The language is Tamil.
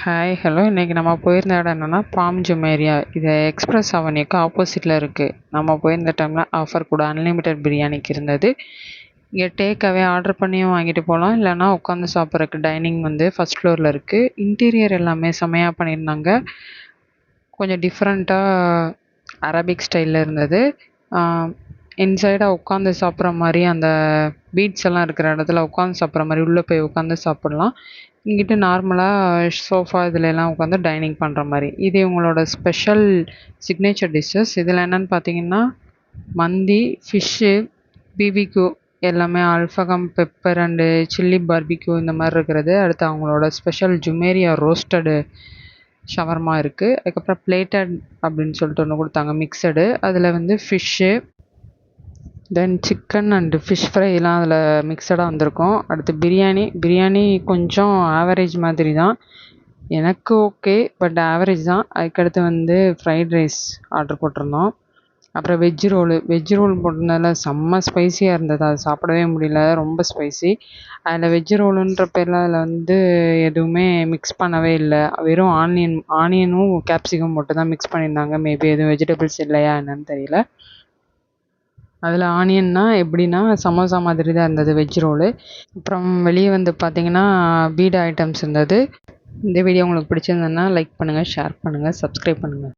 ஹாய் ஹலோ இன்றைக்கி நம்ம போயிருந்த இடம் என்னென்னா பாம் ஜுமேரியா. இது எக்ஸ்பிரஸ் அவென்யூக்கு ஆப்போசிட்டில் இருக்குது. நம்ம போயிருந்த டைமில் ஆஃபர் கூட அன்லிமிட்டெட் பிரியாணிக்கு இருந்தது. இங்கே டேக்காகவே ஆர்டர் பண்ணியும் வாங்கிட்டு போகலாம், இல்லைனா உட்காந்து சாப்பிட்றதுக்கு டைனிங் வந்து ஃபஸ்ட் ஃப்ளோரில் இருக்குது. இன்டீரியர் எல்லாமே செமையாக பண்ணியிருந்தாங்க. கொஞ்சம் டிஃப்ரெண்ட்டாக அரபிக் ஸ்டைலில் இருந்தது. இன்சைடாக உட்காந்து சாப்பிட்ற மாதிரி அந்த பீட்ஸ் எல்லாம் இருக்கிற இடத்துல உட்காந்து சாப்பிட்ற மாதிரி உள்ளே போய் உட்காந்து சாப்பிட்லாம். இங்கிட்டு நார்மலாக சோஃபா இதுலலாம் உட்காந்து டைனிங் பண்ணுற மாதிரி. இது இவங்களோட ஸ்பெஷல் சிக்னேச்சர் டிஷ்ஷஸ். இதில் என்னென்னு பார்த்தீங்கன்னா மந்தி, ஃபிஷ்ஷு, பிபிக்யூ எல்லாமே alfaham, pepper and chilli barbecue இந்த மாதிரி இருக்கிறது. அடுத்து அவங்களோட ஸ்பெஷல் ஜுமேரியா ரோஸ்டடு ஷவர்மா இருக்குது. அதுக்கப்புறம் பிளேட்டட் அப்படின்னு சொல்லிட்டு ஒன்று கொடுத்தாங்க மிக்சடு. அதில் வந்து fish, then chicken and fish ஃப்ரைலாம் அதில் மிக்சடாக வந்திருக்கும். அடுத்து பிரியாணி கொஞ்சம் ஆவரேஜ் மாதிரி தான், எனக்கு ஓகே, பட் ஆவரேஜ் தான். அதுக்கடுத்து வந்து ஃப்ரைட் ரைஸ் ஆர்டர் போட்டிருந்தோம். அப்புறம் வெஜ் ரோல் போட்டிருந்ததில் செம்ம ஸ்பைஸியாக இருந்தது. அது சாப்பிடவே முடியல, ரொம்ப ஸ்பைசி. அதில் வெஜ் ரோலுன்ற பேரில் அதில் வந்து எதுவுமே மிக்ஸ் பண்ணவே இல்லை. வெறும் ஆனியனும் கேப்சிகம் மட்டும் தான் மிக்ஸ் பண்ணியிருந்தாங்க. மேபி எதுவும் வெஜிடபிள்ஸ் இல்லையா என்னன்னு தெரியல. அதில் ஆனியன்னா எப்படின்னா சமோசா மாதிரி தான் இருந்தது வெஜ் ரோலு. அப்புறம் வெளியே வந்து பார்த்திங்கன்னா பீடா ஐட்டம்ஸ் இருந்தது. இந்த வீடியோ உங்களுக்கு பிடிச்சிருந்ததுன்னா லைக் பண்ணுங்கள், ஷேர் பண்ணுங்கள், சப்ஸ்கிரைப் பண்ணுங்கள்.